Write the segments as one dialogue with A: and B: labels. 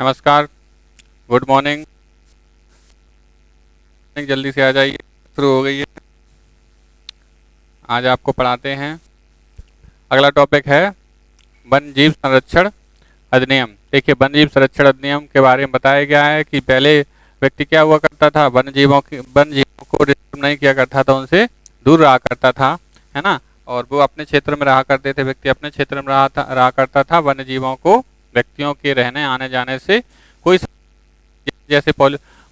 A: नमस्कार, good morning. जल्दी से आ जाइए, शुरू हो गई है। आज आपको पढ़ाते हैं। अगला टॉपिक है वन्य जीव संरक्षण अधिनियम। देखिए, वन्य जीव संरक्षण अधिनियम के बारे में बताया गया है कि पहले व्यक्ति क्या हुआ करता था, वन्य जीवों को डिस्टर्ब नहीं किया करता था, उनसे दूर रहा करता था, है ना। और वो अपने क्षेत्र में रहा करते थे, व्यक्ति अपने क्षेत्र में रहा करता था। वन्य जीवों को व्यक्तियों के रहने आने जाने से कोई, जैसे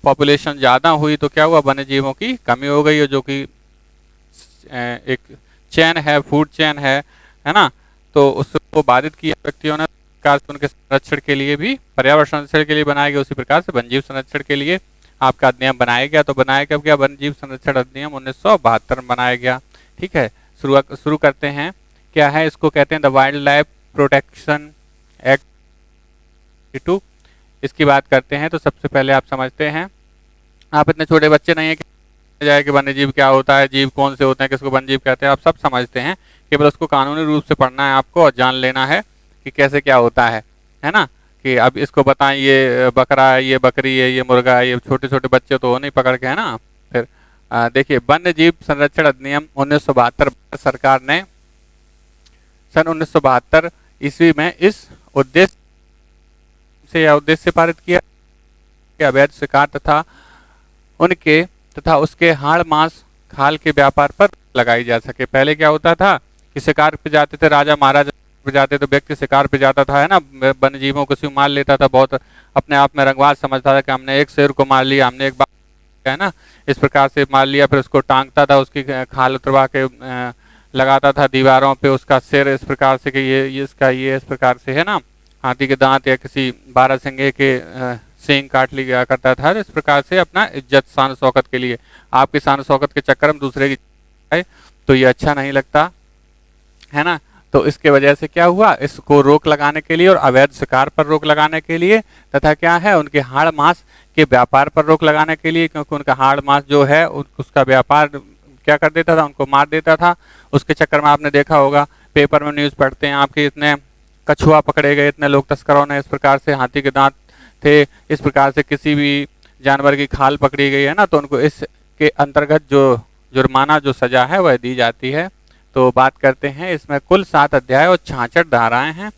A: पॉपुलेशन ज़्यादा हुई तो क्या हुआ, वन्य जीवों की कमी हो गई, जो कि एक चैन है, फूड चैन है ना। तो उसको बाधित किया व्यक्तियों ने। प्रकार से उनके संरक्षण के लिए भी, पर्यावरण संरक्षण के लिए बनाया गया, उसी प्रकार से वन्यजीव संरक्षण के लिए आपका अधिनियम बनाया गया। तो बनाया कब गया? वन्यजीव संरक्षण अधिनियम 1972 में बनाया गया। ठीक है, शुरू करते हैं। क्या है? इसको कहते हैं the wild life protection act 2। इसकी बात करते हैं तो सबसे पहले आप समझते हैं, आप इतने छोटे बच्चे नहीं है कि जाए कि वन्य जीव क्या होता है, जीव कौन से होते हैं, किसको वन्य जीव कहते हैं, आप सब समझते हैं। केवल उसको कानूनी रूप से पढ़ना है आपको और जान लेना है कि कैसे क्या होता है ना। कि अब इसको बताएं, ये बकरा है, ये बकरी है, ये मुर्गा है, ये छोटे छोटे बच्चे तो हो नहीं पकड़ के, है ना। फिर देखिए, वन्य जीव संरक्षण अधिनियम 1972 सरकार ने सन 1972 ईस्वी में इस उद्देश्य से पारित किया कि अवैध शिकार तथा उसके हाड़ मांस खाल के व्यापार पर लगाई जा सके। पहले क्या होता था कि शिकार पे जाते थे, राजा महाराजा पे जाते तो व्यक्ति शिकार पे जाता था, है ना। वन्य जीवों को सिर्फ मार लेता था, बहुत अपने आप में रंगबाज समझता था कि हमने एक शेर को मार लिया, हमने एक बार, है ना, इस प्रकार से मार लिया। फिर उसको टांगता था, उसकी खाल उतरवा के लगाता था दीवारों पे उसका सिर, इस प्रकार से कि ये इसका ये इस प्रकार से, है ना, हाथी के दांत या किसी बारहसिंगे के सींग काट लिया करता था। इस प्रकार से अपना इज्जत शान शौकत के लिए, आपकी शान शौकत के चक्कर में दूसरे की, तो ये अच्छा नहीं लगता, है ना। तो इसके वजह से क्या हुआ, इसको रोक लगाने के लिए और अवैध शिकार पर रोक लगाने के लिए, तथा क्या है, उनके हाड़ मांस के व्यापार पर रोक लगाने के लिए, क्योंकि उनका हाड़ मांस जो है उसका व्यापार क्या कर देता था, उनको मार देता था। उसके चक्कर में आपने देखा होगा, पेपर में न्यूज़ पढ़ते हैं आपके, इतने कछुआ पकड़े गए, इतने लोग तस्करों ने, इस प्रकार से हाथी के दांत थे, इस प्रकार से किसी भी जानवर की खाल पकड़ी गई, है ना, तो उनको इसके अंतर्गत जो जुर्माना, जो सजा है वह दी जाती है। तो बात करते हैं, इसमें कुल 7 अध्याय और 66 धाराएं हैं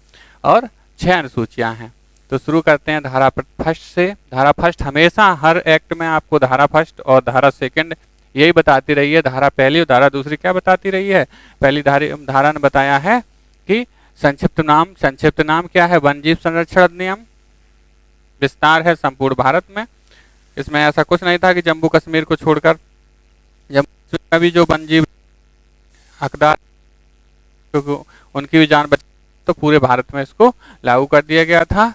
A: और 6 अनुसूचियां हैं। तो शुरू करते हैं धारा फर्स्ट से। धारा फर्स्ट हमेशा हर एक्ट में आपको धारा फर्स्ट और धारा सेकंड यही बताती रही है। धारा पहली और धारा दूसरी क्या बताती रही है? पहली धारा ने बताया है कि संक्षिप्त नाम क्या है? वन्यजीव संरक्षण अधिनियम। विस्तार है संपूर्ण भारत में। इसमें ऐसा कुछ नहीं था कि जम्मू कश्मीर को छोड़कर, जम्मू कश्मीर में भी जो वन्यजीव हकदार, क्योंकि उनकी भी जान बच, तो पूरे भारत में इसको लागू कर दिया गया था।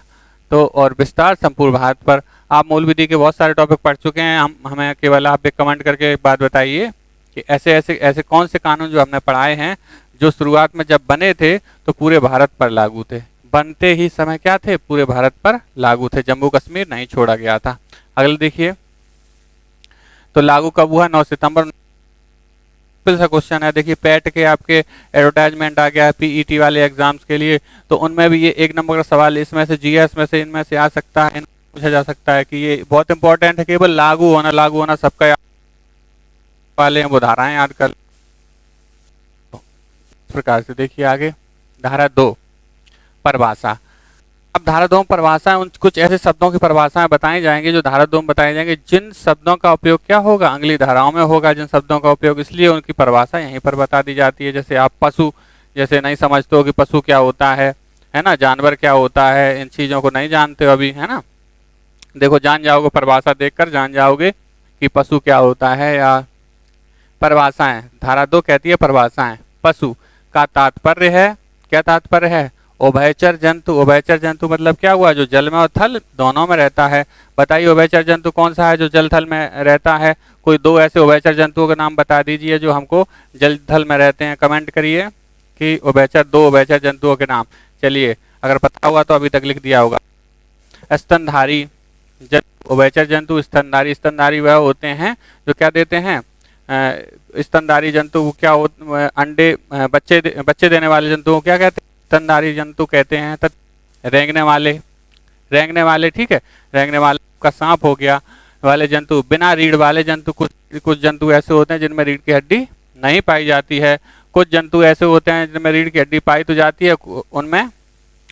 A: तो और विस्तार संपूर्ण भारत पर। आप मूल विधि के बहुत सारे टॉपिक पढ़ चुके हैं, हमें केवल आप एक कमेंट करके एक बात बताइए कि ऐसे कौन से कानून जो हमने पढ़ाए हैं, जो शुरुआत में जब बने थे तो पूरे भारत पर लागू थे, बनते ही समय क्या थे, पूरे भारत पर लागू थे, जम्मू कश्मीर नहीं छोड़ा गया था। अगले देखिए, तो लागू कब हुआ? 9 सितंबर। सा क्वेश्चन है, देखिए पैट के आपके एडवर्टाइजमेंट आ गया पीईटी वाले एग्जाम्स के लिए, तो उनमें भी ये 1 नंबर का सवाल इसमें से, जीएस में से, इनमें से आ सकता है, पूछा जा सकता है कि ये बहुत इंपॉर्टेंट है। केवल लागू होना सबका वाले हैं, वो धाराएं याद कर। इस प्रकार से देखिए आगे, धारा 2 परिभाषा। अब धारा 2 परिभाषाएं, उन कुछ ऐसे शब्दों की परिभाषाएं बताई जाएंगी जो धारा 2 में बताए जाएंगे, जिन शब्दों का उपयोग क्या होगा, अगली धाराओं में होगा जिन शब्दों का उपयोग, इसलिए उनकी परिभाषा यहीं पर बता दी जाती है। जैसे आप पशु, जैसे नहीं समझते हो कि पशु क्या होता है ना, जानवर क्या होता है, इन चीजों को नहीं जानते हो अभी, है ना। देखो, जान जाओगे, परिभाषा देखकर जान जाओगे कि पशु क्या होता है। या परिभाषाएं, धारा 2 कहती है परिभाषाएं। पशु का तात्पर्य है, क्या तात्पर्य है? उभयचर जंतु। उभयचर जंतु मतलब क्या हुआ? जो जल में और थल दोनों में रहता है। बताइए उभयचर जंतु कौन सा है जो जल थल में रहता है? कोई 2 ऐसे उभयचर जंतुओं के नाम बता दीजिए जो हमको जल थल में रहते हैं। कमेंट करिए कि 2 उभयचर जंतुओं के नाम। चलिए, अगर पता हुआ तो अभी तक लिख दिया होगा। स्तनधारी उभयचर जंतु, स्तनधारी वह होते हैं जो क्या देते हैं, स्तनधारी जंतु क्या अंडे, बच्चे देने वाले जंतु को क्या कहते हैं? स्तनधारी जंतु कहते हैं। रेंगने वाले रेंगने वाले, ठीक है, रेंगने वाले का सांप हो गया वाले जंतु। बिना रीढ़ वाले जंतु, कुछ कुछ जंतु ऐसे होते हैं जिनमें रीढ़ की हड्डी नहीं पाई जाती है। कुछ जंतु ऐसे होते हैं जिनमें रीढ़ की हड्डी पाई तो जाती है, उनमें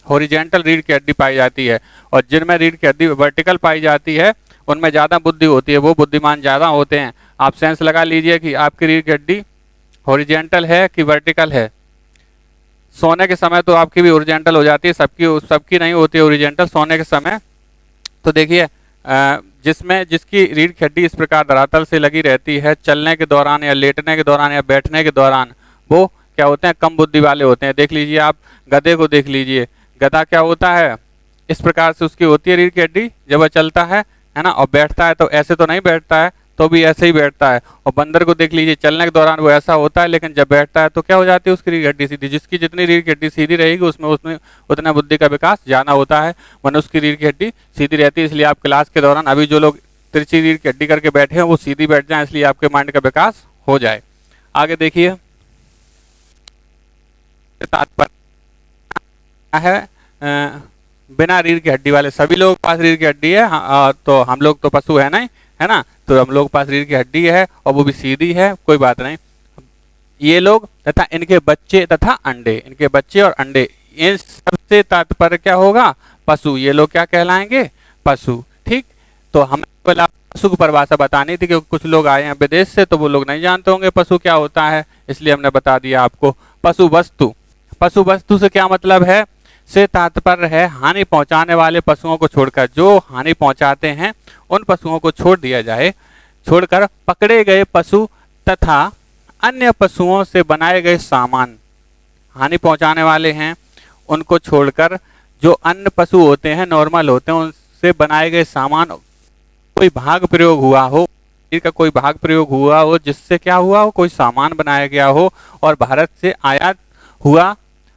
A: हॉरिजॉन्टल रीढ़ की हड्डी पाई जाती है। और जिनमें रीढ़ की हड्डी वर्टिकल पाई जाती है उनमें ज़्यादा बुद्धि होती है, वो बुद्धिमान ज़्यादा होते हैं। आप सेंस लगा लीजिए कि आपकी रीढ़ की हड्डी हॉरिजॉन्टल है कि वर्टिकल है। सोने के समय तो आपकी भी हॉरिजॉन्टल हो जाती है, सबकी नहीं होती है हॉरिजॉन्टल सोने के समय। तो देखिए जिसकी रीढ़ की हड्डी इस प्रकार धरातल से लगी रहती है, चलने के दौरान या लेटने के दौरान या बैठने के दौरान वो क्या होते हैं, कम बुद्धि वाले होते हैं। देख लीजिए आप गधे को देख लीजिए, गधा क्या होता है, इस प्रकार से उसकी होती है रीढ़ की हड्डी जब वह चलता है ना, और बैठता है तो ऐसे तो नहीं बैठता है, तो भी ऐसे ही बैठता है। और बंदर को देख लीजिए, चलने के दौरान वो ऐसा होता है, लेकिन जब बैठता है तो क्या हो जाती है, उसकी रीढ़ की हड्डी सीधी। जिसकी जितनी रीढ़ की हड्डी सीधी रहेगी उसमें उतना बुद्धि का विकास ज़्यादा होता है, मनुष्य की रीढ़ की हड्डी सीधी रहती है। इसलिए आप क्लास के दौरान अभी जो लोग तिरछी रीढ़ की हड्डी करके बैठे हैं वो सीधी बैठ जाए, इसलिए आपके माइंड का विकास हो जाए। आगे देखिए, तात्पर्य है बिना रीढ़ की हड्डी वाले सभी लोगों के पास रीढ़ की हड्डी है। तो हम लोग तो पशु है नहीं, है ना, तो हम लोग के पास रीढ़ की हड्डी है और वो भी सीधी है, कोई बात नहीं। ये लोग तथा इनके बच्चे तथा अंडे, इनके बच्चे और अंडे, इन सबसे तात्पर्य क्या होगा, पशु। ये लोग क्या कहलाएंगे, पशु। ठीक, तो हमें पहले पशु की परिभाषा बतानी थी, क्योंकि कुछ लोग आए हैं विदेश से तो वो लोग नहीं जानते होंगे पशु क्या होता है, इसलिए हमने बता दिया आपको। पशु वस्तु, पशु वस्तु से क्या मतलब है, से तात्पर्य है हानि पहुंचाने वाले पशुओं को छोड़कर, जो हानि पहुंचाते हैं उन पशुओं को छोड़ दिया जाए, छोड़कर पकड़े गए पशु तथा अन्य पशुओं से बनाए गए सामान। हानि पहुंचाने वाले हैं उनको छोड़कर जो अन्य पशु होते हैं, नॉर्मल होते हैं, उनसे बनाए गए सामान, कोई भाग प्रयोग हुआ हो, का कोई भाग प्रयोग हुआ हो जिससे क्या हुआ हो, कोई सामान बनाया गया हो, और भारत से आयात हुआ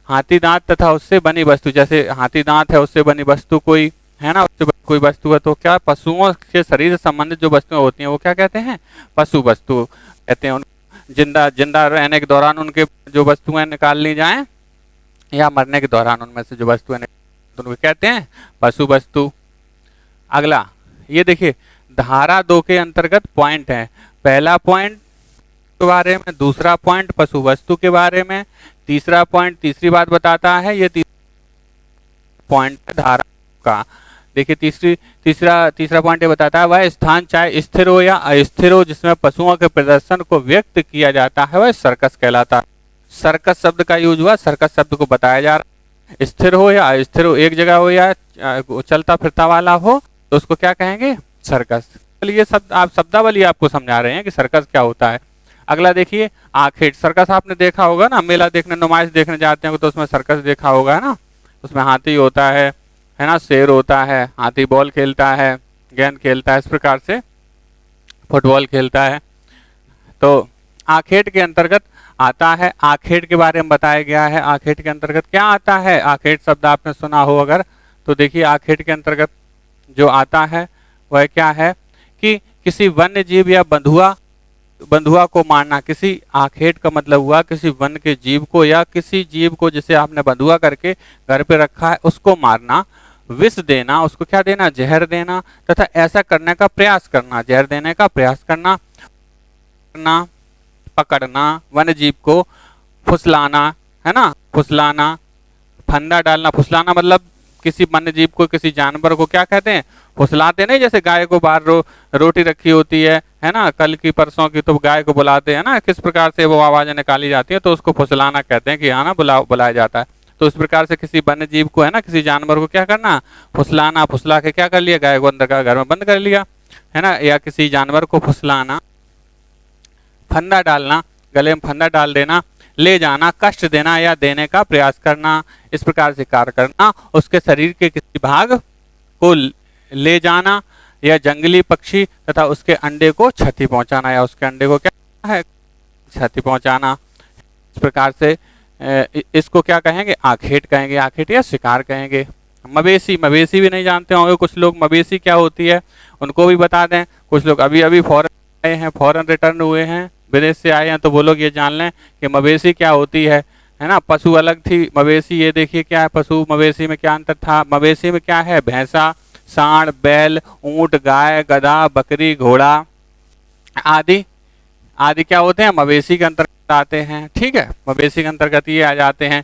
A: हाथी दांत तथा उससे बनी वस्तु, जैसे हाथी दांत है उससे बनी वस्तु कोई है ना, उससे कोई वस्तु है, तो क्या पशुओं के शरीर से संबंधित जो वस्तुएं होती हैं वो क्या कहते हैं, पशु वस्तु कहते हैं। जिंदा रहने के दौरान उनके जो वस्तुएं निकाल ली जाएं या मरने के दौरान उनमें से जो वस्तुएं तो उनको कहते हैं पशु वस्तु। अगला ये देखिए, धारा 2 के अंतर्गत पॉइंट है। पहला पॉइंट के बारे में, दूसरा पॉइंट पशु वस्तु के बारे में, तीसरा पॉइंट तीसरी बात बताता है। ये पॉइंट धारा का देखिए, तीसरा पॉइंट ये बताता है, वह स्थान चाहे स्थिर हो या अस्थिर हो जिसमें पशुओं के प्रदर्शन को व्यक्त किया जाता है वह सर्कस कहलाता है। सर्कस शब्द का यूज हुआ, सर्कस शब्द को बताया जा रहा है। स्थिर हो या अस्थिर हो, एक जगह हो या चलता फिरता वाला हो, तो उसको क्या कहेंगे, सर्कस। ये शब्द आप शब्दावली आपको समझा रहे हैं कि सर्कस क्या होता है। अगला देखिए, आखेट। सर्कस आपने देखा होगा ना, मेला देखने, नुमाइश देखने जाते हैं तो उसमें सर्कस देखा होगा ना, उसमें हाथी होता है ना, शेर होता है, हाथी बॉल खेलता है, गेंद खेलता है, इस प्रकार से फुटबॉल खेलता है। तो आखेट के अंतर्गत आता है, आखेट के बारे में बताया गया है। आखेट के अंतर्गत क्या आता है, आखेट शब्द आपने सुना हो अगर, तो देखिए आखेट के अंतर्गत जो आता है वह क्या है कि किसी वन्य जीव या बंधुआ को मारना। किसी आखेट का मतलब हुआ किसी वन के जीव को या किसी जीव को जिसे आपने बंधुआ करके घर पे रखा है उसको मारना, विष देना, उसको क्या देना, जहर देना, तथा ऐसा करने का प्रयास करना, जहर देने का प्रयास करना, पकड़ना, वन्य जीव को फुसलाना, है ना, फुसलाना, फंदा डालना। फुसलाना मतलब किसी वन्य जीव को, किसी जानवर को क्या कहते हैं, फुसलाते नहीं। जैसे गाय को बाहर रोटी रखी होती है ना, कल की परसों की, तो गाय को बुलाते हैं ना, किस प्रकार से वो आवाजें निकाली जाती है, तो उसको फुसलाना कहते हैं कि हाँ ना, बुलाया जाता है। तो इस प्रकार से किसी वन्य जीव को है ना, किसी जानवर को क्या करना, फुसलाना, फुसला के क्या कर लिया, गाय को अंदर का घर में बंद कर लिया, है ना, या किसी जानवर को फुसलाना। फंदा डालना, गले में फंदा डाल देना, ले जाना, कष्ट देना या देने का प्रयास करना, इस प्रकार से कार्य करना। उसके शरीर के किसी भाग को ले जाना या जंगली पक्षी तथा उसके अंडे को क्षति पहुंचाना, या उसके अंडे को क्या है, क्षति पहुंचाना। इस प्रकार से इसको क्या कहेंगे, आखेट कहेंगे, आखेट या शिकार कहेंगे। मवेशी भी नहीं जानते होंगे कुछ लोग, मवेशी क्या होती है उनको भी बता दें। कुछ लोग अभी फॉरेन रिटर्न हुए हैं, विदेश से आए हैं, तो वो लोग ये जान लें कि मवेशी क्या होती है है ना। पशु अलग थी, मवेशी, ये देखिए क्या है, पशु मवेशी में क्या अंतर था। मवेशी में क्या है, भैंसा, सांड, बैल, ऊंट, गाय, गधा, बकरी, घोड़ा आदि आदि क्या होते हैं, मवेशी के अंतर्गत आते हैं। ठीक है, मवेशी के अंतर्गत ये आ जाते हैं।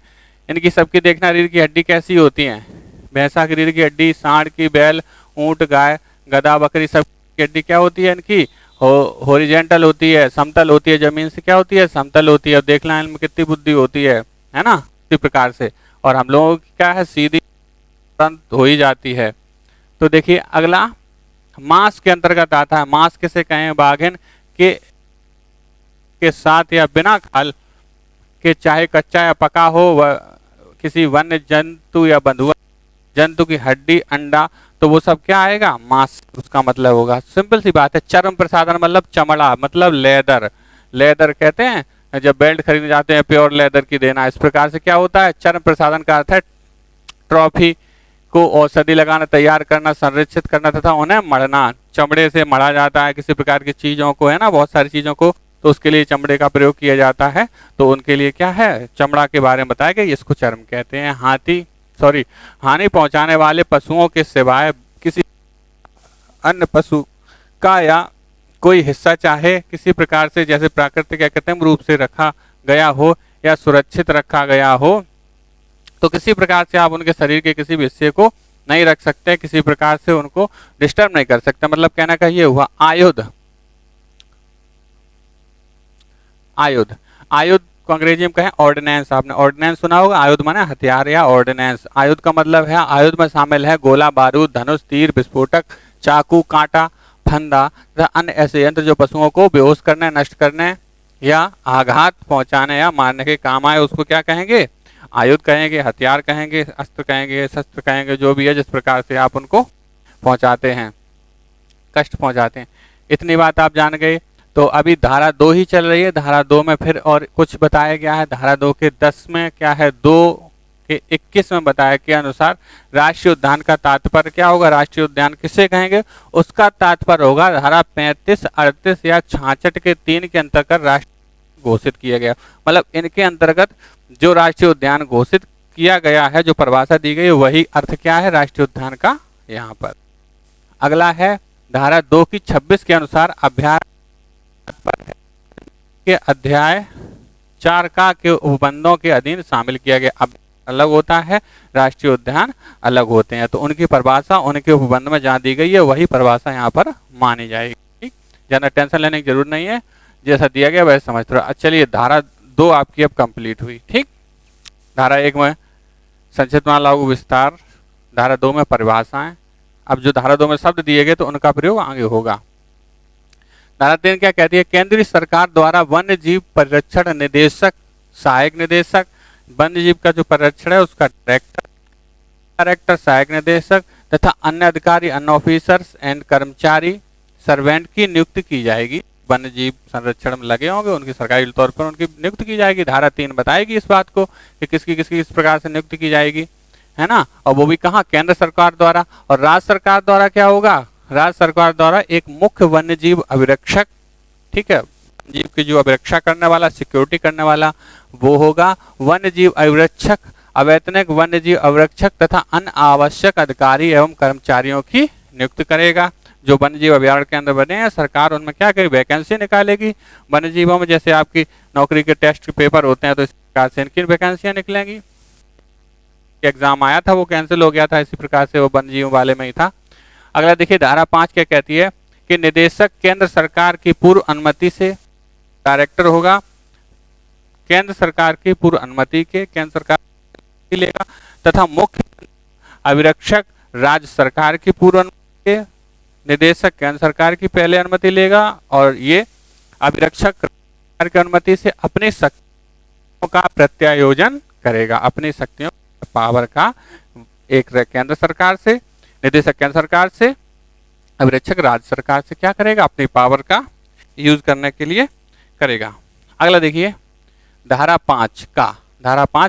A: इनकी सबकी देखना रीढ़ की हड्डी कैसी होती है, भैंसा की रीढ़ की हड्डी, सांड की, बैल, ऊंट, गाय, गधा, बकरी, सब की हड्डी क्या होती है, इनकी हॉरिजॉन्टल होती है, समतल होती है, जमीन से क्या होती है, समतल होती है। और देखना इनमें कितनी बुद्धि होती है ना, इसी प्रकार से। और हम लोगों की क्या है, सीधी तुरंत हो ही जाती है। तो देखिए अगला मांस के अंतर्गत आता है। मांस किसे कहें, बाघिन के साथ या बिना खाल के, चाहे कच्चा या पका हो, किसी वन्य जंतु या बंधुआ जंतु की हड्डी, अंडा, तो वो सब क्या आएगा, मांस उसका मतलब होगा। सिंपल सी बात है। चर्म प्रसाधन मतलब चमड़ा, मतलब लेदर, लेदर कहते हैं जब बेल्ट खरीदने जाते हैं प्योर लेदर की देना, इस प्रकार से क्या होता है, चर्म प्रसाधन का अर्थ है ट्रॉफी को औषधि लगाना, तैयार करना, संरक्षित करना तथा उन्हें मढ़ना। चमड़े से मढ़ा जाता है किसी प्रकार की चीजों को, है ना, बहुत सारी चीजों को, तो उसके लिए चमड़े का प्रयोग किया जाता है। तो उनके लिए क्या है, चमड़ा के बारे में बताया गया, इसको चर्म कहते हैं। हानि पहुंचाने वाले पशुओं के सिवाय किसी अन्य पशु का या कोई हिस्सा, चाहे किसी प्रकार से जैसे प्राकृतिक या कृत्रिम रूप से रखा गया हो या सुरक्षित रखा गया हो, तो किसी प्रकार से आप उनके शरीर के किसी भी हिस्से को नहीं रख सकते, किसी प्रकार से उनको डिस्टर्ब नहीं कर सकते। मतलब कहना का ये हुआ। आयुध, आयुध, आयुध को अंग्रेजी में कहें ऑर्डिनेंस। आपने ऑर्डिनेंस सुना होगा, आयुध माने हथियार या ऑर्डिनेंस। आयुध का मतलब है, आयुध में शामिल है गोला बारूद, धनुष, तीर, विस्फोटक, चाकू, कांटा, फंदा तथा अन्य ऐसे यंत्र जो पशुओं को बेहोश करने, नष्ट करने या आघात पहुंचाने या मारने के काम आए, उसको क्या कहेंगे, आयुध कहेंगे, हथियार कहेंगे, अस्त्र कहेंगे, शस्त्र कहेंगे, जो भी है जिस प्रकार से आप उनको पहुंचाते हैं, कष्ट पहुंचाते हैं। इतनी बात आप जान गए। तो अभी धारा 2 ही चल रही है। धारा 2 में फिर और कुछ बताया गया है। धारा 2 के 10 में क्या है, 2 के 21 में बताया के अनुसार राष्ट्रीय उद्यान का तात्पर्य क्या होगा, राष्ट्रीय उद्यान किसे कहेंगे, उसका तात्पर्य होगा धारा 35, 38 या 66 के 3 के अंतर्गत राष्ट्रीय घोषित किया गया। मतलब इनके अंतर्गत जो राष्ट्रीय उद्यान घोषित किया गया है, जो परिभाषा दी गई, वही अर्थ क्या है राष्ट्रीय उद्यान का यहाँ पर। अगला है धारा 2 की 26 के अनुसार अभ्यारण्य के अध्याय 4 का के उपबंधों के अधीन शामिल किया गया। अब अलग होता है, राष्ट्रीय उद्यान अलग होते हैं, तो उनकी परिभाषा उनके उपबंध में जहाँ दी गई है वही परिभाषा यहाँ पर मानी जाएगी। ठीक, ज्यादा टेंशन लेने की जरूरत नहीं है, जैसा दिया गया वैसे समझते रहो। चलिए धारा 2 आपकी अब कंप्लीट हुई। ठीक, धारा 1 में संक्षिप्त लागू विस्तार, धारा 2 में परिभाषाएं। अब जो धारा 2 में शब्द दिए गए तो उनका प्रयोग आगे होगा। धारा 3 क्या कहती है, केंद्रीय सरकार द्वारा वन्य जीव परिरक्षण निदेशक, सहायक निदेशक, वन्य जीव का जो परिरक्षण है उसका डायरेक्टर, सहायक निदेशक तथा अन्य अधिकारी, अन्य ऑफिसर्स एंड कर्मचारी, सर्वेंट की नियुक्ति की जाएगी। वन्य जीव संरक्षण में लगे होंगे, उनकी सरकारी तौर पर उनकी नियुक्ति की जाएगी। धारा 3 बताएगी इस बात को कि किसकी किसकी इस प्रकार से नियुक्ति की जाएगी, है ना। और वो भी कहाँ, केंद्र सरकार द्वारा। और राज्य सरकार द्वारा क्या होगा, राज्य सरकार द्वारा एक मुख्य वन्य जीव अभिरक्षक, ठीक है, जीव की जो अभिरक्षा करने वाला, सिक्योरिटी करने वाला, वो होगा वन्य जीव अभिरक्षक, अवैतनिक वन्य जीव अभिरक्षक तथा अन्य आवश्यक अधिकारी एवं कर्मचारियों की नियुक्ति करेगा। जो वन्य जीव अभ्यारण्य के अंदर बने हैं, सरकार उनमें क्या करेगी, वैकेंसी निकालेगी। वन्य जीवों में जैसे आपकी नौकरी के टेस्ट के पेपर होते हैं, तो इस प्रकार से इनकी वैकेंसियां निकलेंगी। एग्जाम आया था, वो कैंसिल हो गया था, इसी प्रकार से वो वन्य जीव वाले में ही था। अगला देखिए धारा 5 क्या कहती है कि निदेशक केंद्र सरकार की पूर्व अनुमति से, डायरेक्टर होगा केंद्र सरकार की पूर्व अनुमति के, केंद्र सरकार लेगा, तथा मुख्य अभिरक्षक राज्य सरकार की पूर्व अनुमति के, निदेशक केंद्र सरकार की पहले अनुमति लेगा, और ये अभिरक्षक सरकार की अनुमति से अपनी शक्तियों का प्रत्यायोजन करेगा। अपनी शक्तियों पावर का एक केंद्र सरकार से, निदेशक केंद्र सरकार से, अभिरक्षक राज्य सरकार से क्या करेगा, अपनी पावर का यूज करने के लिए करेगा। अगला देखिए धारा 5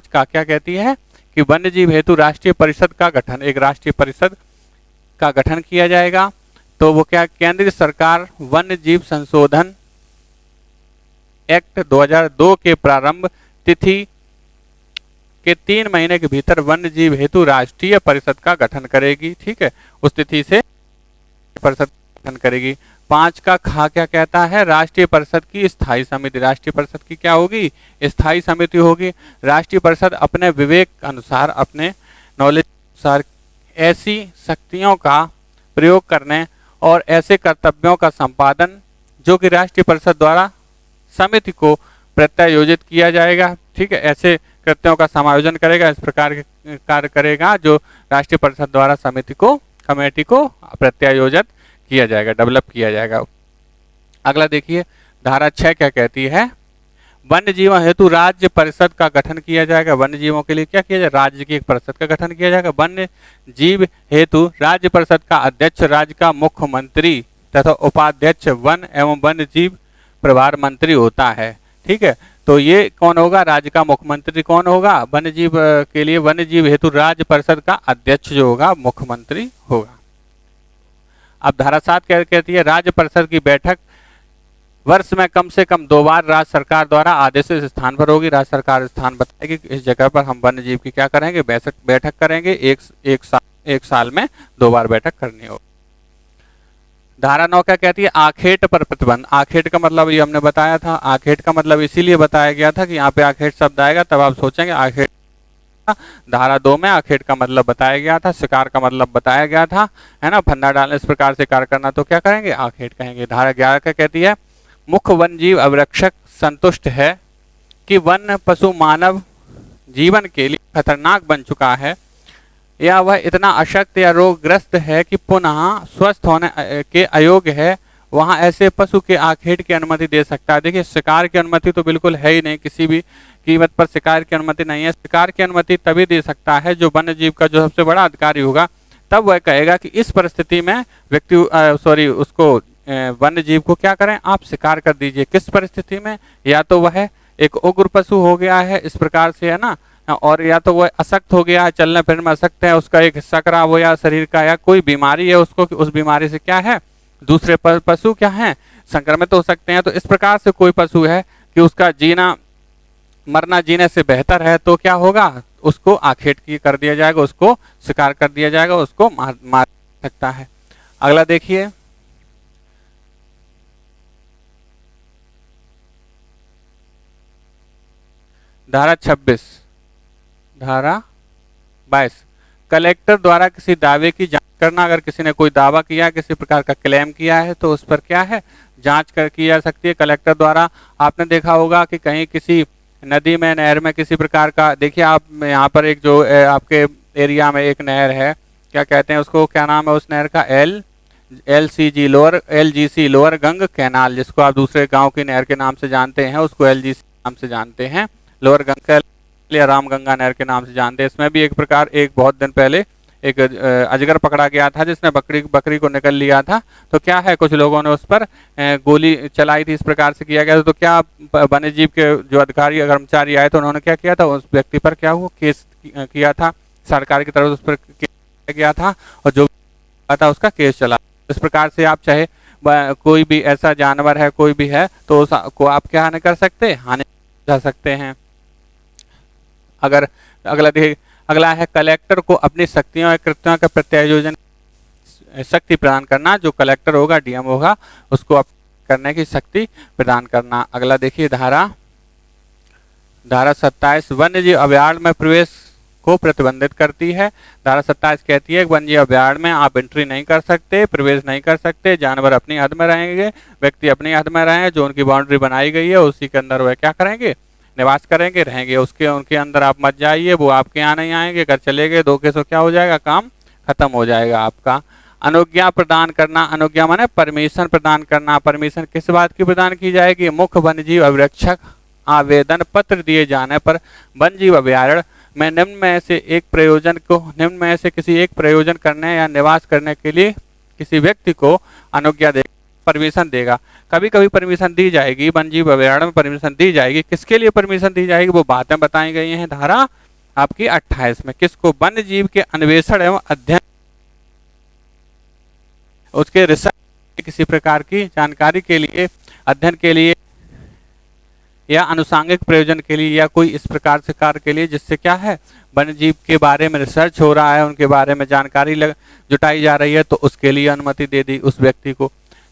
A: का क्या कहती है कि वन्य जीव हेतु राष्ट्रीय परिषद का गठन, एक राष्ट्रीय परिषद का गठन किया जाएगा। तो वो क्या, केंद्रीय सरकार वन्य जीव संशोधन एक्ट 2002 के प्रारंभ तिथि के 3 महीने के भीतर वन्य जीव हेतु राष्ट्रीय परिषद का गठन करेगी। ठीक है, उस तिथि से परिषद गठन करेगी। 5 का खा क्या कहता है, राष्ट्रीय परिषद की स्थायी समिति। राष्ट्रीय परिषद की क्या होगी, स्थायी समिति होगी। राष्ट्रीय परिषद अपने विवेक अनुसार, अपने नॉलेज अनुसार ऐसी शक्तियों का प्रयोग करने और ऐसे कर्तव्यों का संपादन जो कि राष्ट्रीय परिषद द्वारा समिति को प्रत्यायोजित किया जाएगा। ठीक है, ऐसे कृत्यों का समायोजन करेगा, इस प्रकार के कार्य करेगा जो राष्ट्रीय परिषद द्वारा समिति को, कमेटी को प्रत्यायोजित किया जाएगा, डेवलप किया जाएगा। अगला देखिए धारा 6 क्या कहती है, वन्य जीवों हेतु राज्य परिषद का गठन किया जाएगा। वन्य जीवों के लिए क्या किया जाएगा, राज्य की एक परिषद का गठन किया जाएगा। वन्य जीव हेतु राज्य परिषद का अध्यक्ष राज्य का मुख्यमंत्री तथा उपाध्यक्ष वन एवं वन्य जीव प्रभार मंत्री होता है। ठीक है, तो ये कौन होगा, राज्य का मुख्यमंत्री कौन होगा, वन्य जीव के लिए वन्य जीव हेतु राज्य परिषद का अध्यक्ष जो होगा मुख्यमंत्री होगा। अब धारा 7 क्या कहती है, राज्य परिषद की बैठक वर्ष में कम से कम 2 बार राज्य सरकार द्वारा आदेश इस स्थान पर होगी। राज्य सरकार स्थान बताएगी कि इस जगह पर हम वन्य जीव की क्या करेंगे, बैठक करेंगे। एक साल में 2 बार बैठक करनी होगी। धारा 9 क्या कहती है, आखेट पर प्रतिबंध। आखेट का मतलब ये हमने बताया था, आखेट का मतलब इसीलिए बताया गया था कि यहाँ पे आखेट शब्द आएगा तब आप सोचेंगे आखेट। धारा 2 में आखेट का मतलब बताया गया था, शिकार का मतलब बताया गया था, है ना, फंदा डालने इस प्रकार से कार्य करना, तो क्या करेंगे, आखेट कहेंगे। धारा 11 क्या कहती है, मुख्य वन जीव अभिरक्षक संतुष्ट है कि वन्य पशु मानव जीवन के लिए खतरनाक बन चुका है या वह इतना अशक्त या रोगग्रस्त है कि पुनः स्वस्थ होने के अयोग्य है, वहां ऐसे पशु के आखेट की अनुमति दे सकता है। देखिए शिकार की अनुमति तो बिल्कुल है ही नहीं, किसी भी कीमत पर शिकार की अनुमति नहीं है। शिकार की अनुमति तभी दे सकता है जो वन्य जीव का जो सबसे बड़ा अधिकारी होगा, तब वह कहेगा कि इस परिस्थिति में व्यक्ति उसको वन्य जीव को क्या करें, आप शिकार कर दीजिए। किस परिस्थिति में, या तो वह एक उग्र पशु हो गया है इस प्रकार से, है ना, और या तो वह अशक्त हो गया है, चलने फिरने में अशक्त है, उसका एक हिस्सा खराब हो या शरीर का, या कोई बीमारी है उसको, उस बीमारी से क्या है दूसरे पशु क्या है संक्रमित हो सकते हैं। तो इस प्रकार से कोई पशु है कि उसका जीना मरना जीने से बेहतर है, तो क्या होगा, उसको आखेट की कर दिया जाएगा, उसको शिकार कर दिया जाएगा, उसको मार सकता है। अगला देखिए धारा 26, धारा 22, कलेक्टर द्वारा किसी दावे की जांच करना। अगर किसी ने कोई दावा किया, किसी प्रकार का क्लेम किया है, तो उस पर क्या है, जांच की जा सकती है कलेक्टर द्वारा। आपने देखा होगा कि कहीं किसी नदी में, नहर में किसी प्रकार का, देखिए आप यहाँ पर एक जो आपके एरिया में एक नहर है, क्या कहते हैं उसको, क्या नाम है उस नहर का, LGC लोअर गंग कैनाल, जिसको आप दूसरे गाँव की नहर के नाम से जानते हैं, उसको LGC नाम से जानते हैं, लोअर गंगा या राम गंगा नहर के नाम से जानते हैं। इसमें भी एक प्रकार एक बहुत दिन पहले एक अजगर पकड़ा गया था जिसने बकरी को निकल लिया था। तो क्या है, कुछ लोगों ने उस पर गोली चलाई थी, इस प्रकार से किया गया था। तो क्या वन्य जीव के जो अधिकारी कर्मचारी आए तो उन्होंने क्या किया था, उस व्यक्ति पर क्या हुआ, केस किया था, सरकार की तरफ उस पर किया गया था और जो था उसका केस चला। इस प्रकार से आप चाहे कोई भी ऐसा जानवर है, कोई भी है, तो उसको आप क्या नहीं कर सकते, हानि जा सकते हैं। अगर अगला है कलेक्टर को अपनी शक्तियों या कृत्यों का प्रत्यायोजन शक्ति प्रदान करना। जो कलेक्टर होगा, डीएम होगा, उसको करने की शक्ति प्रदान करना। अगला देखिए धारा 27, वन्य जीव अभयारण्य में प्रवेश को प्रतिबंधित करती है। धारा 27 कहती है वन्य जीव अभयारण्य में आप एंट्री नहीं कर सकते, प्रवेश नहीं कर सकते, जानवर अपनी हद में रहेंगे, व्यक्ति अपनी हद में रहें, जो उनकी बाउंड्री बनाई गई है उसी के अंदर वह क्या करेंगे, निवास करेंगे, रहेंगे। उनके अंदर आप मत जाइए, वो आपके यहाँ नहीं आएंगे। अगर चले गए धोखे से क्या हो जाएगा, काम खत्म हो जाएगा आपका। अनुज्ञा प्रदान करना, अनुज्ञा माने परमिशन प्रदान करना। परमिशन किस बात की प्रदान की जाएगी, मुख्य वन्यजीव अभिरक्षक आवेदन पत्र दिए जाने पर वन्यजीव अभयारण्य में निम्न में से किसी एक प्रयोजन करने या निवास करने के लिए किसी व्यक्ति को अनुज्ञा देगा, परमिशन देगा। कभी कभी परमिशन दी जाएगी, वन्यजीव अभयारण्य में परमिशन दी जाएगी। किसके लिए परमिशन दी जाएगी, वो बातें बताई गई हैं धारा आपकी 28 में। किसको, वन्य जीव के अन्वेषण एवं अध्ययन, उसके रिसर्च, किसी प्रकार की जानकारी के लिए, अध्ययन के लिए या अनुषंगिक प्रयोजन के लिए या कोई इस प्रकार से कार्य के लिए जिससे क्या है वन्य जीव के बारे में रिसर्च हो रहा है, उनके बारे में जानकारी जुटाई जा रही है, तो उसके लिए अनुमति दे दी उस व्यक्ति को।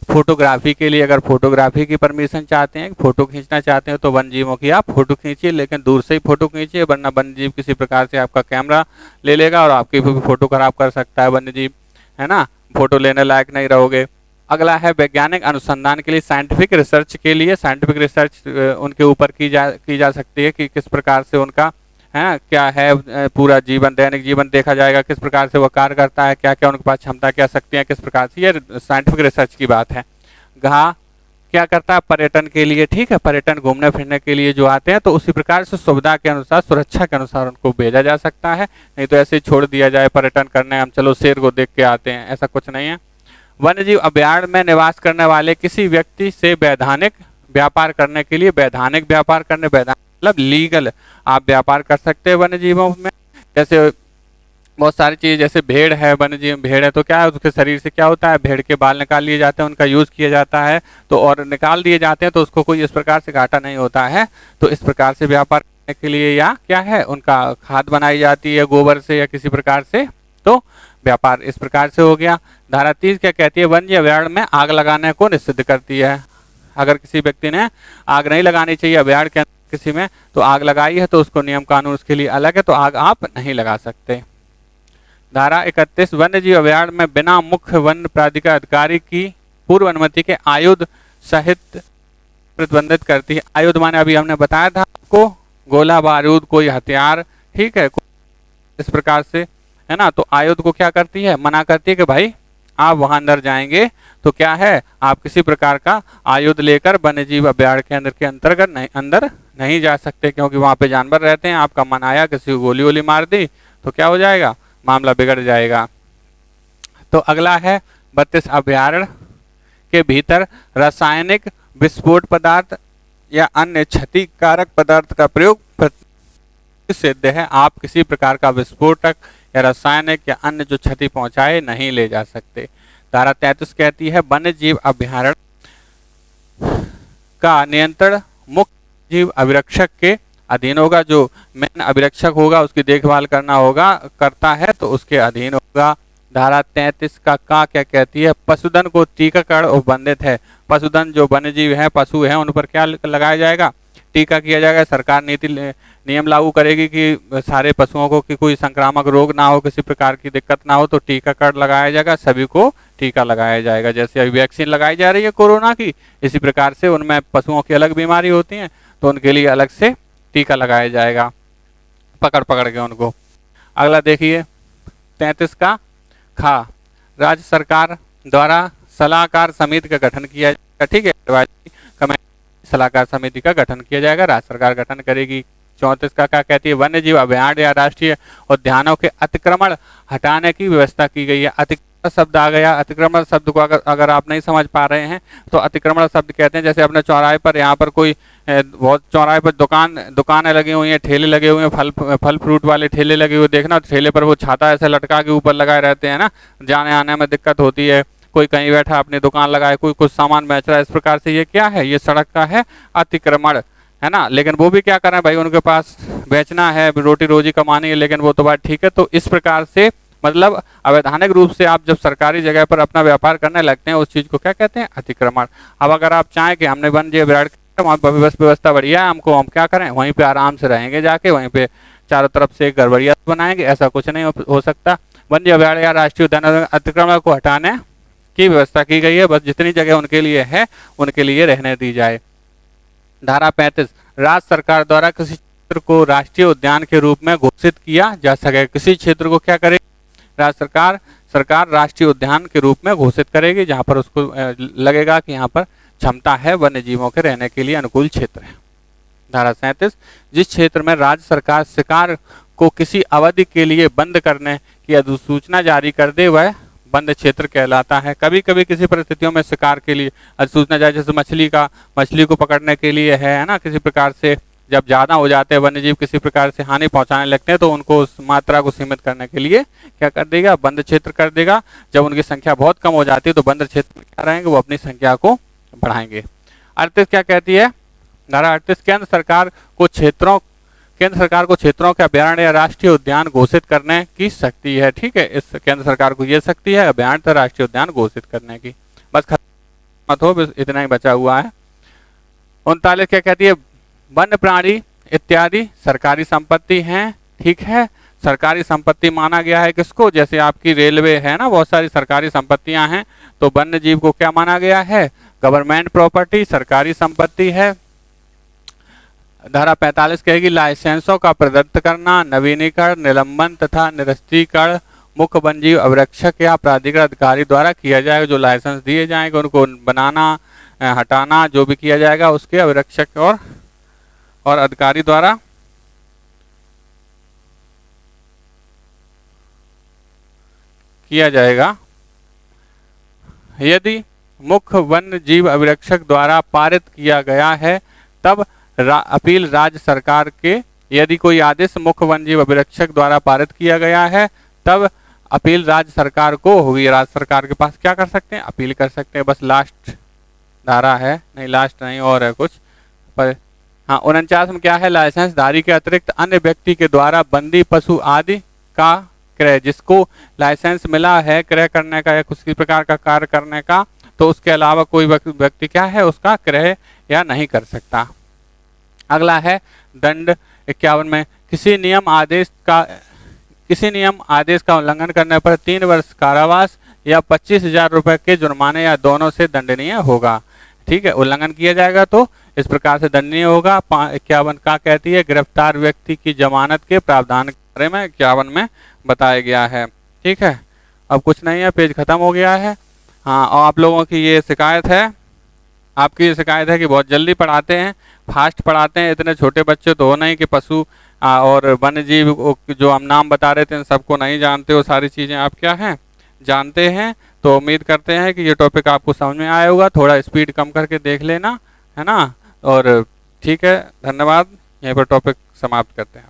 A: फोटोग्राफी के लिए अगर फोटोग्राफी की परमिशन चाहते हैं, फोटो खींचना चाहते हैं, तो वन्य जीवों की आप फोटो खींचिए, लेकिन दूर से ही फोटो खींचिए, वरना वन्य जीव किसी प्रकार से आपका कैमरा ले लेगा और आपकी फोटो खराब कर सकता है वन्य जीव, है ना, फोटो लेने लायक नहीं रहोगे। अगला है वैज्ञानिक अनुसंधान के लिए, साइंटिफिक रिसर्च के लिए। साइंटिफिक रिसर्च उनके ऊपर की जा सकती है कि किस प्रकार से उनका है क्या है पूरा जीवन, दैनिक जीवन देखा जाएगा, किस प्रकार से वो कार्य करता है, क्या क्या उनके पास क्षमता, क्या शक्तियाँ, किस प्रकार से, ये साइंटिफिक रिसर्च की बात है। घा क्या करता है पर्यटन के लिए, ठीक है, पर्यटन घूमने फिरने के लिए जो आते हैं, तो उसी प्रकार से सुविधा के अनुसार, सुरक्षा के अनुसार उनको भेजा जा सकता है, नहीं तो ऐसे ही छोड़ दिया जाए पर्यटन करने, हम चलो शेर को देख के आते हैं, ऐसा कुछ नहीं है। वन्यजीव अभयारण्य में निवास करने वाले किसी व्यक्ति से वैधानिक व्यापार करने के लिए, वैधानिक व्यापार करने, वैधानिक मतलब लीगल आप व्यापार कर सकते हैं वन्य जीवों में। जैसे बहुत सारी चीज़, जैसे भेड़ है, वन्य जीव भेड़ है, तो क्या है उसके शरीर से क्या होता है, भेड़ के बाल निकाल लिए जाते हैं, उनका यूज़ किया जाता है, तो और निकाल दिए जाते हैं, तो उसको कोई इस प्रकार से घाटा नहीं होता है। तो इस प्रकार से व्यापार करने के लिए या क्या है उनका खाद बनाई जाती है गोबर से या किसी प्रकार से, तो व्यापार इस प्रकार से हो गया। धारा 30 क्या कहती है, वन्य अभयारण्य में आग लगाने को निषिद्ध करती है। अगर किसी व्यक्ति ने आग नहीं लगानी चाहिए अभयारण्य के अंदर किसी में, तो आग लगाई है तो उसको नियम कानून उसके लिए अलग है, तो आग आप नहीं लगा सकते। धारा 31 वन्य जीव अभयारण्य में बिना मुख्य वन प्राधिकार अधिकारी की पूर्व अनुमति के आयुध सहित प्रतिबंधित करती है। आयुध माने अभी हमने बताया था आपको, गोला बारूद, कोई हथियार, ठीक है, इस प्रकार से, है ना, तो आयुध को क्या करती है, मना करती है कि भाई आप वहां अंदर जाएंगे तो क्या है आप किसी प्रकार का आयुध लेकर वन्य जीव अभयारण्य के अंतर्गत अंदर नहीं जा सकते, क्योंकि वहां पे जानवर रहते हैं। आपका मन आया किसी को गोली वोली मार दी तो क्या हो जाएगा, मामला बिगड़ जाएगा। तो अगला है 32 अभयारण्य के भीतर रासायनिक विस्फोट पदार्थ या अन्य क्षतिकारक पदार्थ का प्रयोग सिद्ध है। आप किसी प्रकार का विस्फोटक या रासायनिक या अन्य जो क्षति पहुंचाए नहीं ले जा सकते। धारा 33 कहती है वन्य जीव अभयारण्य का नियंत्रण मुख्य जीव अभिरक्षक के अधीन होगा। जो मेन अभिरक्षक होगा उसकी देखभाल करता है तो उसके अधीन होगा। धारा 33 का क्या कहती है, पशुधन को टीकाकरण उपबंधित है। पशुधन जो वन्य जीव है, पशु है, उन पर क्या लगाया जाएगा, टीका किया जाएगा। सरकार नीति नियम लागू करेगी कि सारे पशुओं को कि कोई संक्रामक रोग ना हो, किसी प्रकार की दिक्कत ना हो, तो टीकाकरण लगाया जाएगा, सभी को टीका लगाया जाएगा। जैसे अभी वैक्सीन लगाई जा रही है कोरोना की, इसी प्रकार से उनमें पशुओं की अलग बीमारी होती है तो उनके लिए अलग से टीका लगाया जाएगा, पकड़ के उनको। अगला देखिए 33 का खा, राज्य सरकार द्वारा सलाहकार समिति का गठन किया जाएगा, ठीक है, सलाहकार समिति का गठन किया जाएगा, राज्य सरकार गठन करेगी। 34 का क्या कहती है, वन्य जीव अभयारण्य या राष्ट्रीय उद्यानों के अतिक्रमण हटाने की व्यवस्था की गई है। अतिक्रमण शब्द आ गया। अतिक्रमण शब्द को अगर आप नहीं समझ पा रहे हैं तो अतिक्रमण शब्द कहते हैं, जैसे अपने चौराहे पर, यहाँ पर कोई बहुत चौराहे पर दुकानें लगी हुई हैं, ठेले लगे हुए हैं, फल फ्रूट वाले ठेले लगे हुए, देखना ठेले पर वो छाता ऐसे लटका के ऊपर लगाए रहते हैं ना, जाने आने में दिक्कत होती है। कोई कहीं बैठा अपनी दुकान लगाए, कोई कुछ सामान बेच रहा है, इस प्रकार से ये क्या है, ये सड़क का है अतिक्रमण, है ना। लेकिन वो भी क्या कर रहे हैं भाई, उनके पास बेचना है, रोटी रोजी कमानी है, लेकिन वो तो बात ठीक है। तो इस प्रकार से मतलब अवैधानिक रूप से आप जब सरकारी जगह पर अपना व्यापार करने लगते हैं, उस चीज को क्या कहते हैं, अतिक्रमण। अब अगर आप चाहें कि हमने वन्य जीव वहाँ पर व्यवस्था बढ़िया है, हमको हम क्या करें, वहीं पे आराम से रहेंगे, जाके वहीं पे चारों तरफ से गड़बड़िया बनाएंगे, ऐसा कुछ नहीं हो सकता। वन्य अभयारण्य या राष्ट्रीय उद्यान अतिक्रमण को हटाने की व्यवस्था की गई है, बस जितनी जगह उनके लिए है उनके लिए रहने दी जाए। धारा 35 राज्य सरकार द्वारा किसी क्षेत्र को राष्ट्रीय उद्यान के रूप में घोषित किया जा सके। किसी क्षेत्र को क्या करे, राज्य सरकार राष्ट्रीय उद्यान के रूप में घोषित करेगी, जहां पर उसको लगेगा कि यहाँ पर क्षमता है, वन्य जीवों के रहने के लिए अनुकूल क्षेत्र है। धारा 37 जिस क्षेत्र में राज्य सरकार शिकार को किसी अवधि के लिए बंद करने की अधिसूचना जारी कर दे वह बंद क्षेत्र कहलाता है। कभी कभी किसी परिस्थितियों में शिकार के लिए अधिसूचना जारी, जैसे मछली को पकड़ने के लिए है ना, किसी प्रकार से जब ज्यादा हो जाते हैं वन्य जीव, किसी प्रकार से हानि पहुंचाने लगते हैं, तो उनको उस मात्रा को सीमित करने के लिए क्या कर देगा, बंद क्षेत्र कर देगा। जब उनकी संख्या बहुत कम हो जाती है तो बंद क्षेत्र में क्या रहेंगे, वो अपनी संख्या को बढ़ाएंगे। 38 क्या कहती है, धारा 38 केंद्र सरकार को क्षेत्रों के अभ्यारण्य या राष्ट्रीय उद्यान घोषित करने की शक्ति है। ठीक है, इस केंद्र सरकार को ये शक्ति है अभ्यारण्य तथा राष्ट्रीय उद्यान घोषित करने की। बस मत हो, बस इतना ही बचा हुआ है। 39 क्या कहती है, वन्य प्राणी इत्यादि सरकारी संपत्ति हैं। ठीक है, सरकारी संपत्ति माना गया है किसको, जैसे आपकी रेलवे है ना, बहुत सारी सरकारी संपत्तियां हैं, तो वन्य जीव को क्या माना गया है, गवर्नमेंट प्रॉपर्टी, सरकारी संपत्ति है। धारा 45 कहेगी लाइसेंसों का प्रदत्त करना, नवीनीकरण, निलंबन तथा निरस्तीकरण मुख्य वन्यजीव अभिरक्षक या प्राधिकृत अधिकारी द्वारा किया जाएगा। जो लाइसेंस दिए जाएंगे उनको बनाना, हटाना, जो भी किया जाएगा उसके अभिरक्षक और अधिकारी द्वारा किया जाएगा। यदि मुख्य वन्य जीव अभिरक्षक द्वारा पारित किया गया है तब अपील राज्य सरकार के, यदि कोई आदेश मुख्य वन्य जीव अभिरक्षक द्वारा पारित किया गया है तब अपील राज्य सरकार को होगी। राज्य सरकार के पास क्या कर सकते हैं, अपील कर सकते हैं। बस लास्ट धारा है, नहीं लास्ट नहीं और है कुछ पर। हाँ, 49 में क्या है, लाइसेंस धारी के अतिरिक्त अन्य व्यक्ति के द्वारा बंदी पशु आदि का क्रय, जिसको लाइसेंस मिला है क्रय करने का या किसी प्रकार का कार्य करने का, तो उसके अलावा कोई व्यक्ति क्या है उसका क्रय या नहीं कर सकता। अगला है दंड 51 में, किसी नियम आदेश का उल्लंघन करने पर 3 वर्ष कारावास या 25,000 रुपए के जुर्माने या दोनों से दंडनीय होगा। ठीक है, उल्लंघन किया जाएगा तो इस प्रकार से दंडनीय होगा। 51 का कहती है गिरफ्तार व्यक्ति की जमानत के प्रावधान के बारे में 51 में बताया गया है। ठीक है, अब कुछ नहीं है, पेज खत्म हो गया है। हाँ, और आप लोगों की ये शिकायत है, आपकी ये शिकायत है कि बहुत जल्दी पढ़ाते हैं, फास्ट पढ़ाते हैं। इतने छोटे बच्चे तो हो नहीं कि पशु और वन्य जीव जो हम नाम बता रहे थे सबको नहीं जानते हो, सारी चीज़ें आप क्या हैं जानते हैं। तो उम्मीद करते हैं कि ये टॉपिक आपको समझ में आया होगा। थोड़ा स्पीड कम करके देख लेना, है ना। और ठीक है, धन्यवाद। यहीं पर टॉपिक समाप्त करते हैं।